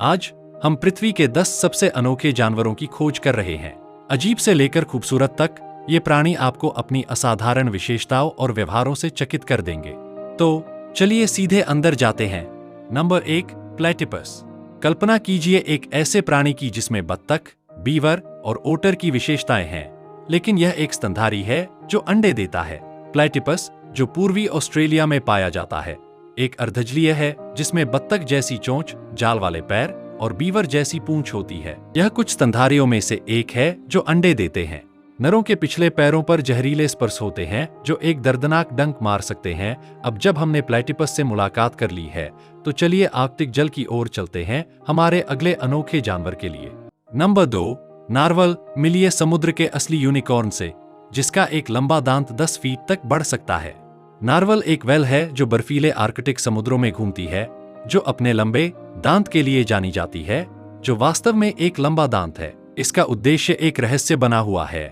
आज हम पृथ्वी के 10 सबसे अनोखे जानवरों की खोज कर रहे हैं। अजीब से लेकर खूबसूरत तक, ये प्राणी आपको अपनी असाधारण विशेषताओं और व्यवहारों से चकित कर देंगे। तो चलिए सीधे अंदर जाते हैं। Number 1, platypus. कल्पना कीजिए एक ऐसे प्राणी की जिसमें बत्तख, बीवर और ओटर की विशेषताएं हैं, लेकिन यह एक स्तनधारी है जो अंडे देता है। प्लेटिपस, जो पूर्वी ऑस्ट्रेलिया में पाया जाता है, एक अर्धजलीय है जिसमें बत्तख जैसी चोंच, जाल वाले पैर और बीवर जैसी पूंछ होती है। यह कुछ स्तनधारियों में से एक है जो अंडे देते हैं। नरों के पिछले पैरों पर जहरीले स्पर्श होते हैं जो एक दर्दनाक डंक मार सकते हैं। अब जब हमने प्लेटिपस से मुलाकात कर ली है, तो चलिए आर्कटिक जल की ओर चलते हैं हमारे अगले अनोखे जानवर के लिए। नंबर 2, नार्वल। मिलिए समुद्र के असली यूनिकॉर्न से, जिसका एक लंबा दांत 10 फीट तक बढ़ सकता है। नार्वल एक व्हेल है जो बर्फीले आर्कटिक समुद्रों में घूमती है, जो अपने लंबे दांत के लिए जानी जाती है, जो वास्तव में एक लंबा दांत है। इसका उद्देश्य एक रहस्य बना हुआ है।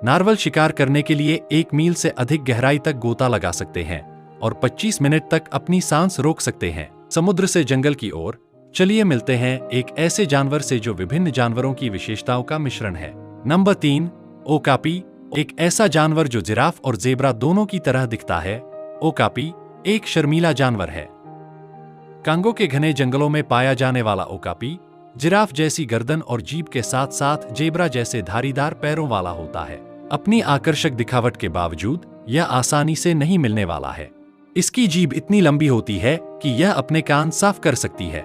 नार्वल शिकार करने के लिए 1 मील से अधिक गहराई तक गोता लगा सकते हैं और 25 मिनट तक अपनी सांस रोक सकते हैं। समुद्र से जंगल की ओर चलिए मिलते हैं एक ऐसे जानवर से जो विभिन्न जानवरों की विशेषताओं का मिश्रण है। Number 3, okapi. एक ऐसा जानवर जो जिराफ और जेब्रा दोनों की तरह दिखता है। ओकापी एक शर्मीला जानवर है। कांगो के घने जंगलों में पाया जाने वाला ओकापी जिराफ जैसी गर्दन और जीभ के साथ साथ जेब्रा जैसे धारीदार पैरों वाला होता है। अपनी आकर्षक दिखावट के बावजूद यह आसानी से नहीं मिलने वाला है। इसकी जीभ इतनी लंबी होती है कि यह अपने कान साफ कर सकती है।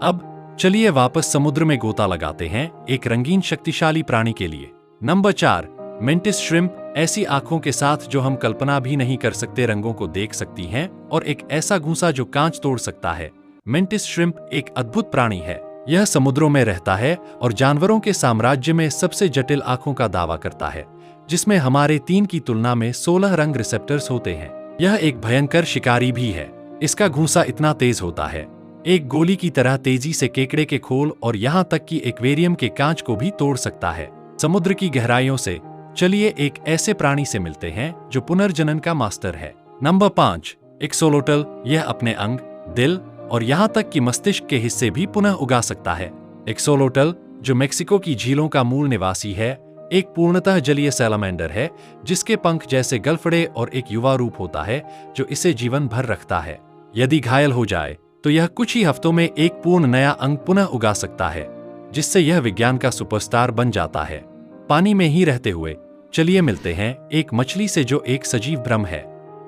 अब चलिए वापस समुद्र में गोता लगाते हैं एक रंगीन शक्तिशाली प्राणी के लिए। Number 4, mantis shrimp. ऐसी आंखों के साथ जो हम कल्पना भी नहीं कर सकते रंगों को देख सकती हैं और एक ऐसा घूंसा जो कांच तोड़ सकता है। मेंटिस श्रिम्प एक अद्भुत प्राणी है। यह समुद्रों में रहता है और जानवरों के साम्राज्य में सबसे जटिल आंखों का दावा करता है, जिसमें हमारे 3 की तुलना में 16 रंग रिसेप्टर्स होते हैं। यह एक भयंकर शिकारी भी है। इसका घूंसा इतना तेज होता है, एक गोली की तरह तेजी से केकड़े के खोल और यहाँ तक कि एक्वेरियम के कांच को भी तोड़ सकता है। समुद्र की गहराइयों से चलिए एक ऐसे प्राणी से मिलते हैं जो पुनर्जनन का मास्टर है। Number 5, axolotl. यह अपने अंग, दिल और यहाँ तक कि मस्तिष्क के हिस्से भी पुनः उगा सकता है। एक्सोलोटल, जो मेक्सिको की झीलों का मूल निवासी है, एक पूर्णतः जलीय सैलामेंडर है जिसके पंख जैसे गलफड़े और एक युवा रूप होता है जो इसे जीवन भर रखता है। यदि घायल हो जाए तो यह कुछ ही हफ्तों में एक पूर्ण नया अंग पुनः उगा सकता है, जिससे यह विज्ञान का सुपरस्टार बन जाता है। पानी में ही रहते हुए चलिए मिलते हैं एक मछली से जो एक सजीव भ्रम है।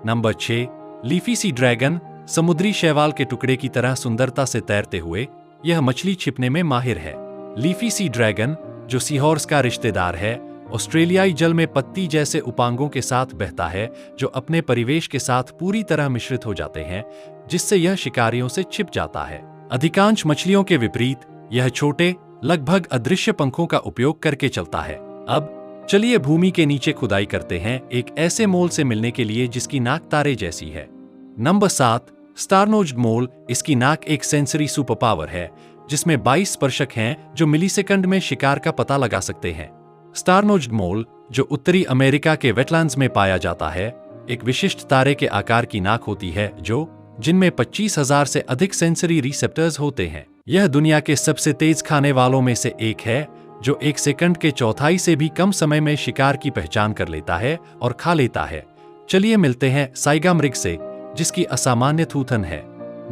Number 6, leafy sea dragon. समुद्री शैवाल के टुकड़े की तरह सुंदरता से तैरते हुए यह मछली छिपने में माहिर है। लीफी सी ड्रैगन, जो सीहॉर्स का रिश्तेदार है, ऑस्ट्रेलियाई जल में पत्ती जैसे उपांगों के साथ बहता है जो अपने परिवेश के साथ पूरी तरह मिश्रित हो जाते हैं, जिससे यह शिकारियों से छिप जाता है। अधिकांश मछलियों के विपरीत यह छोटे, लगभग अदृश्य पंखों का उपयोग करके चलता है। अब चलिए भूमि के नीचे खुदाई करते हैं एक ऐसे मोल से मिलने के लिए जिसकी नाक तारे जैसी है। नंबर 7, स्टारनोज्ड मोल। इसकी नाक एक सेंसरी सुपर पावर है जिसमें 22 स्पर्शक हैं जो मिलीसेकंड में शिकार का पता लगा सकते हैं। स्टारनोज्ड मोल, जो उत्तरी अमेरिका के वेटलैंड्स में पाया जाता है, एक विशिष्ट तारे के आकार की नाक होती है जिनमें 25,000 से अधिक सेंसरी रिसेप्टर्स होते हैं। यह दुनिया के सबसे तेज खाने वालों में से एक है, जो 1 सेकंड के चौथाई से भी कम समय में शिकार की पहचान कर लेता है और खा लेता है। चलिए मिलते हैं साइगा मृग से, जिसकी असामान्य थूथन है।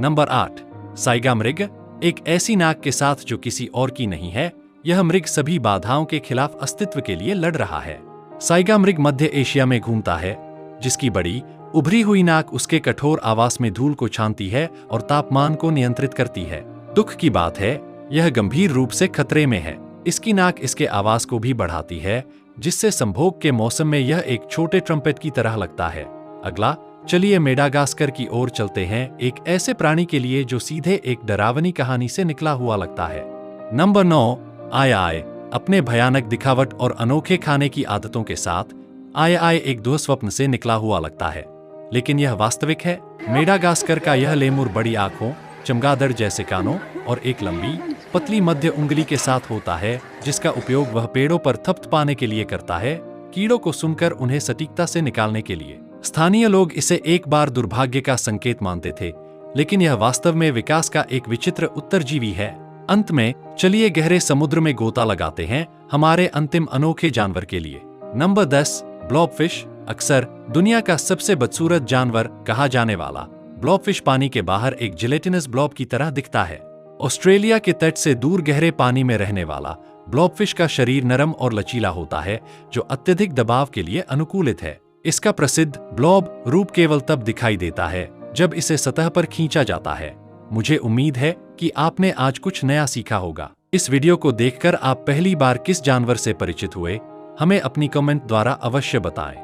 नंबर 8, साइगा मृग। एक ऐसी नाक के साथ जो किसी और की नहीं है। यह मृग सभी बाधाओं के खिलाफ अस्तित्व के लिए लड़ रहा है। साइगा मृग मध्य एशिया में घूमता है, जिसकी बड़ी उभरी हुई नाक उसके कठोर आवास में धूल को छानती है और तापमान को नियंत्रित करती है। दुख की बात है, यह गंभीर रूप से खतरे में है। इसकी नाक इसके आवाज को भी बढ़ाती है, जिससे संभोग के मौसम में यह एक छोटे ट्रम्पेट की तरह लगता है। अगला चलिए मेडागास्कर की ओर चलते हैं एक ऐसे प्राणी के लिए जो सीधे एक डरावनी कहानी से निकला हुआ लगता है। नंबर 9, आय। अपने भयानक दिखावट और अनोखे खाने की आदतों के साथ आय एक दुःस्वप्न से निकला हुआ लगता है, लेकिन यह वास्तविक है। मेडागास्कर का यह लेमुर बड़ी आंखों, चमगादड़ जैसे कानों और एक लंबी पतली मध्य उंगली के साथ होता है, जिसका उपयोग वह पेड़ों पर थप्त पाने के लिए करता है, कीड़ों को सुनकर उन्हें सटीकता से निकालने के लिए। स्थानीय लोग इसे एक बार दुर्भाग्य का संकेत मानते थे, लेकिन यह वास्तव में विकास का एक विचित्र उत्तरजीवी है। अंत में चलिए गहरे समुद्र में गोता लगाते हैं हमारे अंतिम अनोखे जानवर के लिए। नंबर 10, ब्लॉबफिश। अक्सर दुनिया का सबसे बदसूरत जानवर कहा जाने वाला ब्लॉबफिश पानी के बाहर एक जिलेटिनस ब्लॉब की तरह दिखता है। ऑस्ट्रेलिया के तट से दूर गहरे पानी में रहने वाला ब्लॉबफिश का शरीर नरम और लचीला होता है, जो अत्यधिक दबाव के लिए अनुकूलित है। इसका प्रसिद्ध ब्लॉब रूप केवल तब दिखाई देता है जब इसे सतह पर खींचा जाता है। मुझे उम्मीद है कि आपने आज कुछ नया सीखा होगा। इस वीडियो को देखकर आप पहली बार किस जानवर से परिचित हुए, हमें अपनी कमेंट द्वारा अवश्य बताएं।